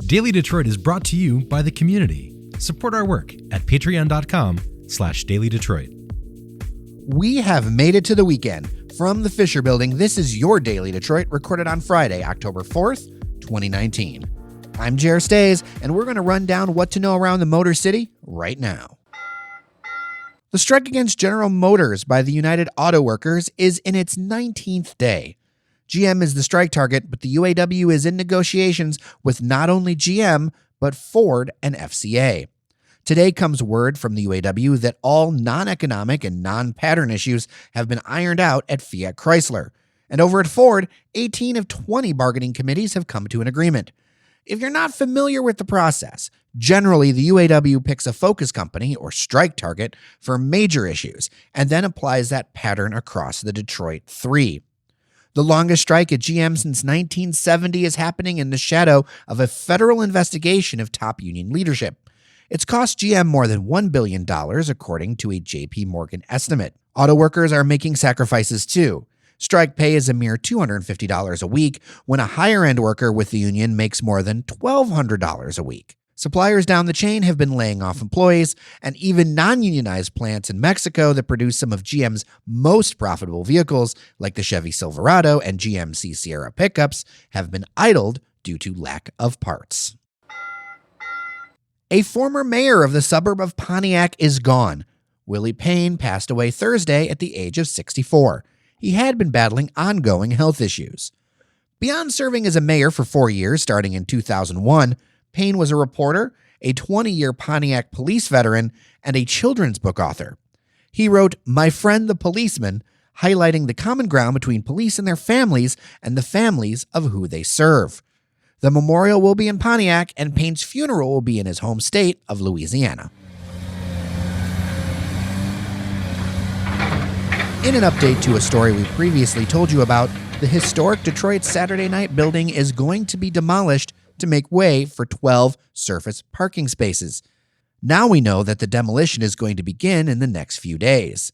Daily Detroit is brought to you by the community. Support our work at patreon.com/dailydetroit. We have made it to the weekend. From the Fisher Building, this is your Daily Detroit, recorded on Friday, October 4th, 2019. I'm Jer Stays, and we're going to run down what to know around the Motor City right now. The strike against General Motors by the United Auto Workers is in its 19th day. GM is the strike target, but the UAW is in negotiations with not only GM, but Ford and FCA. Today comes word from the UAW that all non-economic and non-pattern issues have been ironed out at Fiat Chrysler. And over at Ford, 18 of 20 bargaining committees have come to an agreement. If you're not familiar with the process, generally the UAW picks a focus company or strike target for major issues and then applies that pattern across the Detroit 3. The longest strike at GM since 1970 is happening in the shadow of a federal investigation of top union leadership. It's cost GM more than $1 billion, according to a J.P. Morgan estimate. Auto workers are making sacrifices too. Strike pay is a mere $250 a week, when a higher-end worker with the union makes more than $1,200 a week. Suppliers down the chain have been laying off employees, and even non-unionized plants in Mexico that produce some of GM's most profitable vehicles, like the Chevy Silverado and GMC Sierra pickups, have been idled due to lack of parts. A former mayor of the suburb of Pontiac is gone. Willie Payne passed away Thursday at the age of 64. He had been battling ongoing health issues. Beyond serving as a mayor for 4 years, starting in 2001, Payne was a reporter, a 20-year Pontiac police veteran, and a children's book author. He wrote My Friend the Policeman, highlighting the common ground between police and their families and the families of who they serve. The memorial will be in Pontiac, and Payne's funeral will be in his home state of Louisiana. In an update to a story we previously told you about, the historic Detroit Saturday Night building is going to be demolished to make way for 12 surface parking spaces. Now we know that the demolition is going to begin in the next few days.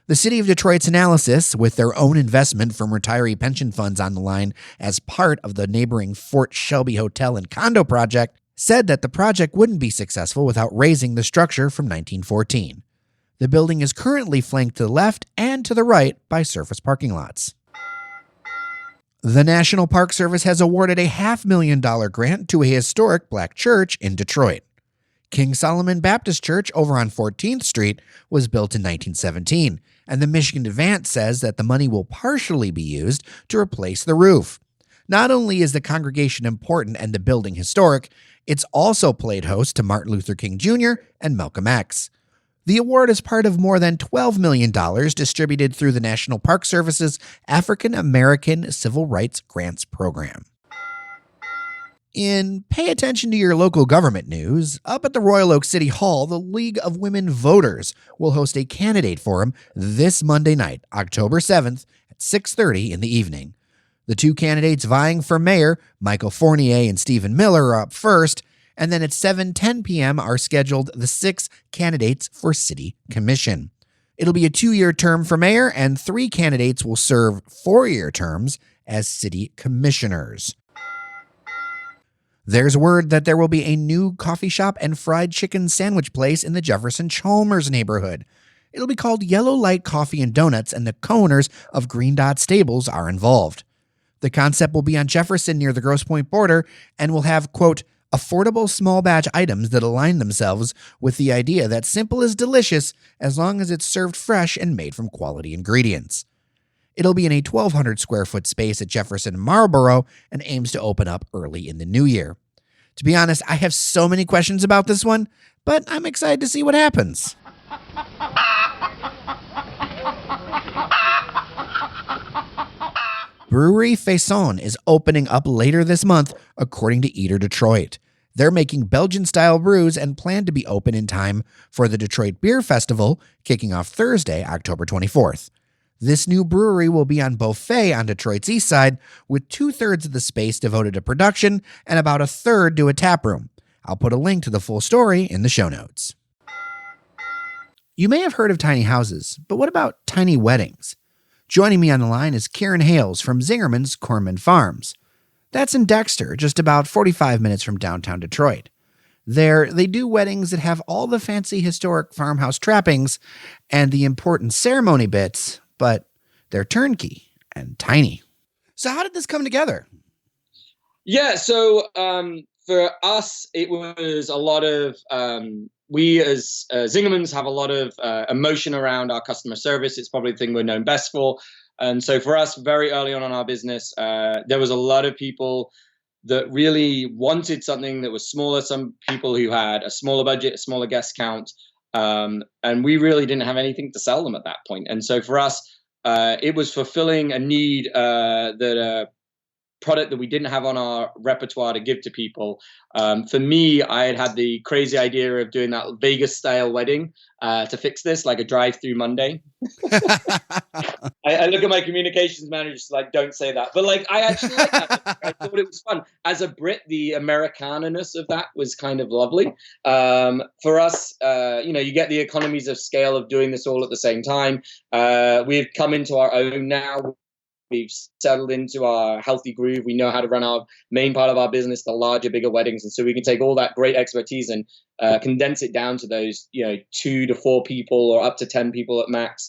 The City of Detroit's analysis, with their own investment from retiree pension funds on the line as part of the neighboring Fort Shelby Hotel and Condo project, said that the project wouldn't be successful without razing the structure from 1914. The building is currently flanked to the left and to the right by surface parking lots. The National Park Service has awarded a $500,000 grant to a historic black church in Detroit. King Solomon Baptist Church over on 14th Street was built in 1917, and the Michigan Advance says that the money will partially be used to replace the roof. Not only is the congregation important and the building historic, it's also played host to Martin Luther King Jr. and Malcolm X. The award is part of more than $12 million distributed through the National Park Service's African American Civil Rights Grants Program. In Pay Attention to Your Local Government news, up at the Royal Oak City Hall, the League of Women Voters will host a candidate forum this Monday night, October 7th at 6:30 in the evening. The two candidates vying for mayor, Michael Fournier and Stephen Miller, are up first, and then at 7:10 p.m. are scheduled the 6 candidates for City Commission. It'll be a 2-year term for mayor, and 3 candidates will serve 4-year terms as city commissioners. There's word that there will be a new coffee shop and fried chicken sandwich place in the Jefferson Chalmers neighborhood. It'll be called Yellow Light Coffee and Donuts, and the co-owners of Green Dot Stables are involved. The concept will be on Jefferson near the Grosse Pointe border and will have, quote, affordable small batch items that align themselves with the idea that simple is delicious as long as it's served fresh and made from quality ingredients. It'll be in a 1,200 square foot space at Jefferson and Marlboro and aims to open up early in the new year. To be honest, I have so many questions about this one, but I'm excited to see what happens. Brewery Faison is opening up later this month, according to Eater Detroit. They're making Belgian-style brews and plan to be open in time for the Detroit Beer Festival, kicking off Thursday, October 24th. This new brewery will be on Beaufait on Detroit's east side, with 2/3 of the space devoted to production and about 1/3 to a tap room. I'll put a link to the full story in the show notes. You may have heard of tiny houses, but what about tiny weddings? Joining me on the line is Karen Hales from Zingerman's Cornman Farms. That's in Dexter, just about 45 minutes from downtown Detroit. There, they do weddings that have all the fancy historic farmhouse trappings and the important ceremony bits, but they're turnkey and tiny. So how did this come together? Yeah, so for us, it was a lot of we as Zingermans have a lot of emotion around our customer service. It's probably the thing we're known best for. And so for us, very early on in our business, there was a lot of people that really wanted something that was smaller. Some people who had a smaller budget, a smaller guest count, and we really didn't have anything to sell them at that point. And so for us, it was fulfilling a need that product that we didn't have on our repertoire to give to people. For me, I had the crazy idea of doing that Vegas style wedding to fix this, like a drive-through Monday. I look at my communications manager, just like, don't say that. But like, I actually like that. I thought it was fun. As a Brit, the Americana-ness of that was kind of lovely. For us, you get the economies of scale of doing this all at the same time. We've come into our own now. We've settled into our healthy groove. We know how to run our main part of our business, the larger, bigger weddings. And so we can take all that great expertise and condense it down to those, 2 to 4 people or up to 10 people at max.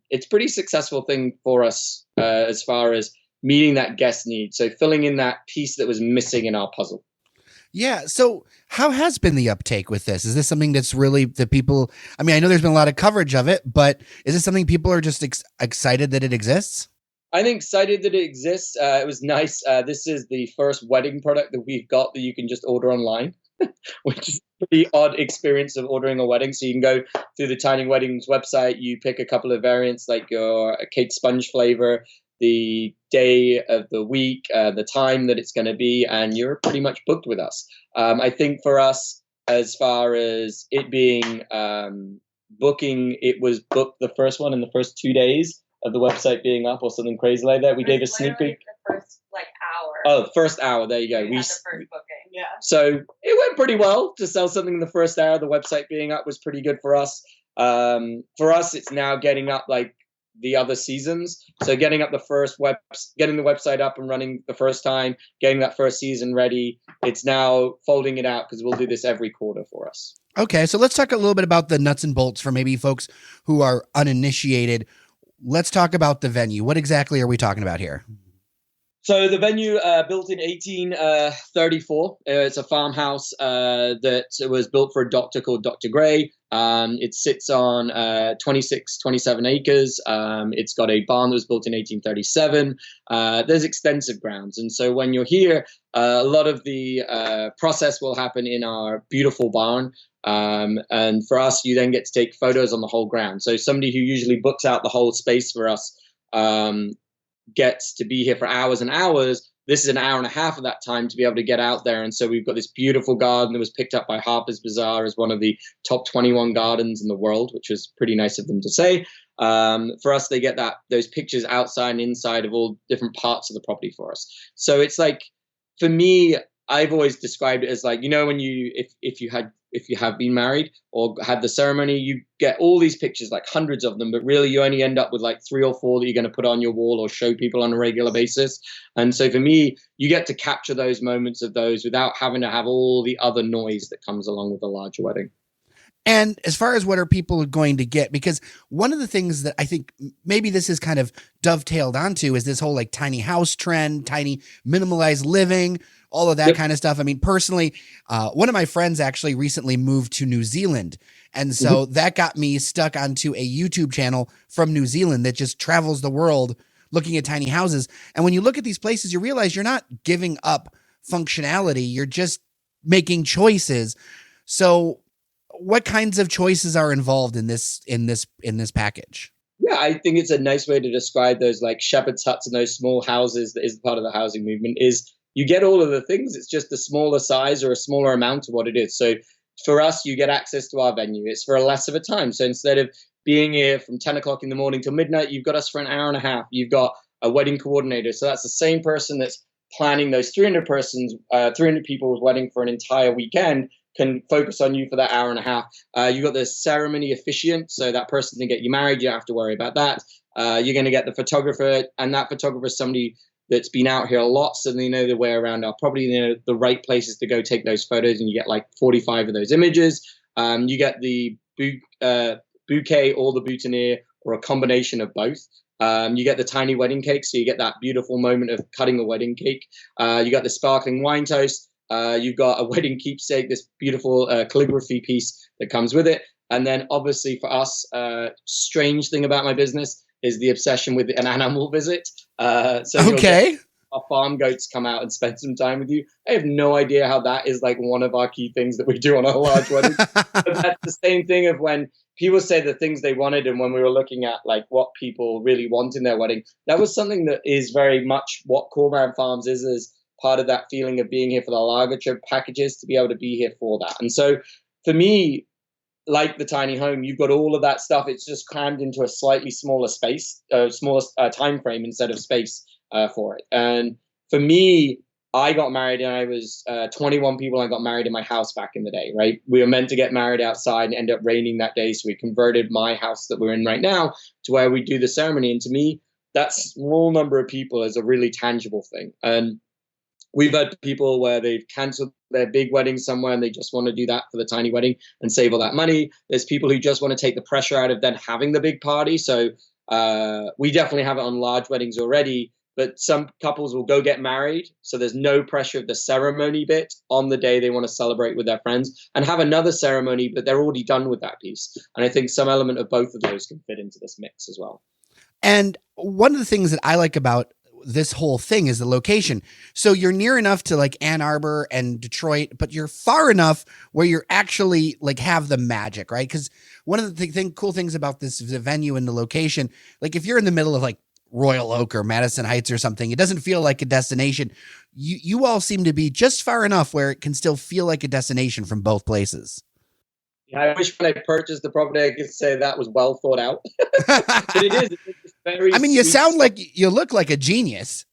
It's a pretty successful thing for us as far as meeting that guest need. So filling in that piece that was missing in our puzzle. Yeah. So how has been the uptake with this? Is this something that's really the people, I mean, I know there's been a lot of coverage of it, but is this something people are just excited that it exists? I'm excited that it exists. It was nice. This is the first wedding product that we've got that you can just order online, which is a pretty odd experience of ordering a wedding. So you can go through the Tiny Weddings website, you pick a couple of variants like your cake sponge flavor, the day of the week, the time that it's going to be, and you're pretty much booked with us. I think for us, as far as it being booking, it was booked the first one in the first 2 days of the website being up or something crazy like that. We gave a sneak peek. The first hour. Oh, first hour. There you go. We had the first booking. Yeah. So it went pretty well to sell something in the first hour. The website being up was pretty good for us. For us, it's now getting up like the other seasons. So getting up getting the website up and running the first time, getting that first season ready. It's now folding it out because we'll do this every quarter for us. Okay, so let's talk a little bit about the nuts and bolts for maybe folks who are uninitiated. Let's talk about the venue. What exactly are we talking about here? So the venue, built in 1834, it's a farmhouse that was built for a doctor called Dr. Gray. It sits on 27 acres. It's got a barn that was built in 1837. There's extensive grounds. And so when you're here, a lot of the process will happen in our beautiful barn. And for us, you then get to take photos on the whole ground. So somebody who usually books out the whole space for us gets to be here for hours and hours. This is an hour and a half of that time to be able to get out there. And so we've got this beautiful garden that was picked up by Harper's Bazaar as one of the top 21 gardens in the world, which was pretty nice of them to say. For us, they get those pictures outside and inside of all different parts of the property for us. So it's like, for me, I've always described it as like, when if you have been married or had the ceremony, you get all these pictures, like hundreds of them, but really you only end up with like 3 or 4 that you're going to put on your wall or show people on a regular basis. And so for me, you get to capture those moments of those without having to have all the other noise that comes along with a larger wedding. And as far as what are people going to get, because one of the things that I think maybe this is kind of dovetailed onto is this whole like tiny house trend, tiny minimalized living, all of that kind of stuff. I mean, personally, one of my friends actually recently moved to New Zealand. And so that got me stuck onto a YouTube channel from New Zealand that just travels the world looking at tiny houses. And when you look at these places, you realize you're not giving up functionality. You're just making choices. So what kinds of choices are involved in this package? Yeah, I think it's a nice way to describe those like shepherd's huts and those small houses that is part of the housing movement is you get all of the things. It's just a smaller size or a smaller amount of what it is. So for us, you get access to our venue. It's for a less of a time. So instead of being here from 10 o'clock in the morning till midnight, you've got us for an hour and a half. You've got a wedding coordinator. So that's the same person that's planning those 300 people's wedding for an entire weekend can focus on you for that hour and a half. You've got the ceremony officiant, so that person to get you married, you don't have to worry about that. You're going to get the photographer, and that photographer is somebody that's been out here a lot, so they know their way around our property. They know the right places to go take those photos, and you get like 45 of those images. You get the bouquet or the boutonniere, or a combination of both. You get the tiny wedding cake, so you get that beautiful moment of cutting a wedding cake. You got the sparkling wine toast. You've got a wedding keepsake, this beautiful calligraphy piece that comes with it. And then obviously for us, strange thing about my business is the obsession with an animal visit. Okay. Our farm goats come out and spend some time with you. I have no idea how that is like one of our key things that we do on our large weddings. But that's the same thing of when people say the things they wanted, and when we were looking at like what people really want in their wedding, that was something that is very much what Cormorant Farms is as part of that feeling of being here for the lager trip packages, to be able to be here for that. And so for me, like the tiny home, you've got all of that stuff. It's just crammed into a slightly smaller space, smaller time frame instead of space for it. And for me, I got married and I was 21 people. I got married in my house back in the day, right? We were meant to get married outside and ended up raining that day. So we converted my house that we're in right now to where we do the ceremony. And to me, that small number of people is a really tangible thing. And we've had people where they've canceled their big wedding somewhere and they just want to do that for the tiny wedding and save all that money. There's people who just want to take the pressure out of then having the big party. So we definitely have it on large weddings already, but some couples will go get married. So there's no pressure of the ceremony bit on the day they want to celebrate with their friends, and have another ceremony, but they're already done with that piece. And I think some element of both of those can fit into this mix as well. And one of the things that I like about this whole thing is the location. So you're near enough to like Ann Arbor and Detroit, but you're far enough where you're actually like have the magic, right? Because one of the cool things about this the venue and the location, like if you're in the middle of like Royal Oak or Madison Heights or something, it doesn't feel like a destination. You all seem to be just far enough where it can still feel like a destination from both places. Yeah, I wish when I purchased the property, I could say that was well thought out. But it is. It's very I mean, you sweet. sound like you look like a genius.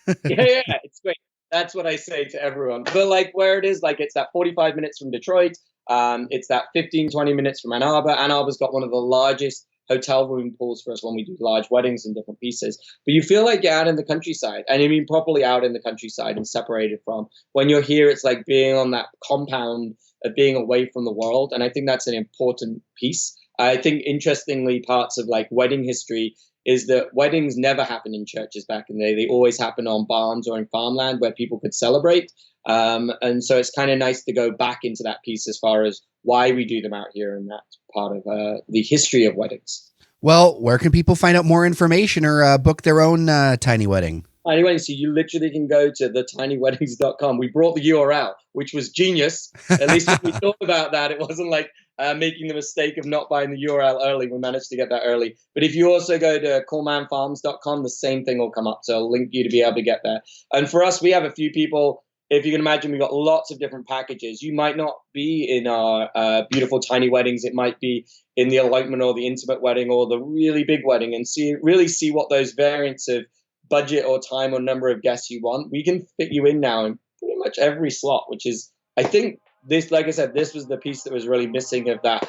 Yeah, it's great. That's what I say to everyone. But like where it is, like it's that 45 minutes from Detroit. It's that 15, 20 minutes from Ann Arbor. Ann Arbor's got one of the largest hotel room pools for us when we do large weddings in different pieces. But you feel like you're out in the countryside, and I mean properly out in the countryside and separated from. When you're here, it's like being on that compound of being away from the world. And I think that's an important piece. I think interestingly, parts of like wedding history is that weddings never happened in churches back in the day. They always happened on barns or in farmland where people could celebrate. And so it's kind of nice to go back into that piece as far as why we do them out here, and that's part of the history of weddings. Well, where can people find out more information or book their own tiny wedding? Anyway, so you literally can go to thetinyweddings.com. We brought the URL, which was genius. At least when we thought about that, it wasn't like making the mistake of not buying the URL early. We managed to get that early. But if you also go to cormanfarms.com, the same thing will come up. So I'll link you to be able to get there. And for us, we have a few people. If you can imagine, we've got lots of different packages. You might not be in our beautiful tiny weddings. It might be in the elopement or the intimate wedding or the really big wedding, and really see what those variants of budget or time or number of guests you want. We can fit you in now in pretty much every slot, which is, I think this, like I said, this was the piece that was really missing of that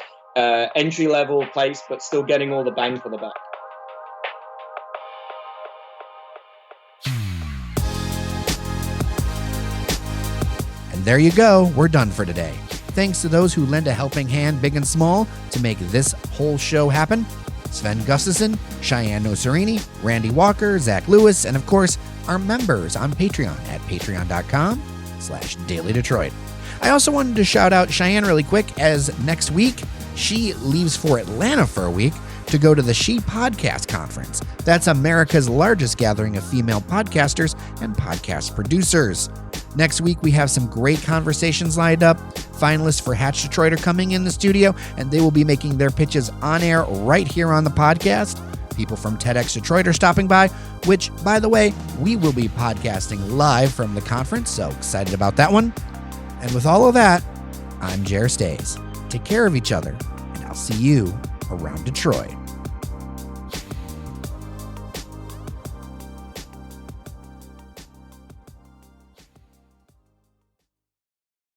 entry level place, but still getting all the bang for the buck. And there you go. We're done for today. Thanks to those who lend a helping hand, big and small, to make this whole show happen. Sven Gustafson, Cheyenne Noserini, Randy Walker, Zach Lewis, and of course, our members on Patreon at patreon.com/Daily Detroit. I also wanted to shout out Cheyenne really quick, as next week she leaves for Atlanta for a week to go to the She Podcast Conference. That's America's largest gathering of female podcasters and podcast producers. Next week, we have some great conversations lined up. Finalists for Hatch Detroit are coming in the studio, and they will be making their pitches on air right here on the podcast. People from TEDx Detroit are stopping by, which, by the way, we will be podcasting live from the conference, so excited about that one. And with all of that, I'm Jer Stays. Take care of each other, and I'll see you around Detroit.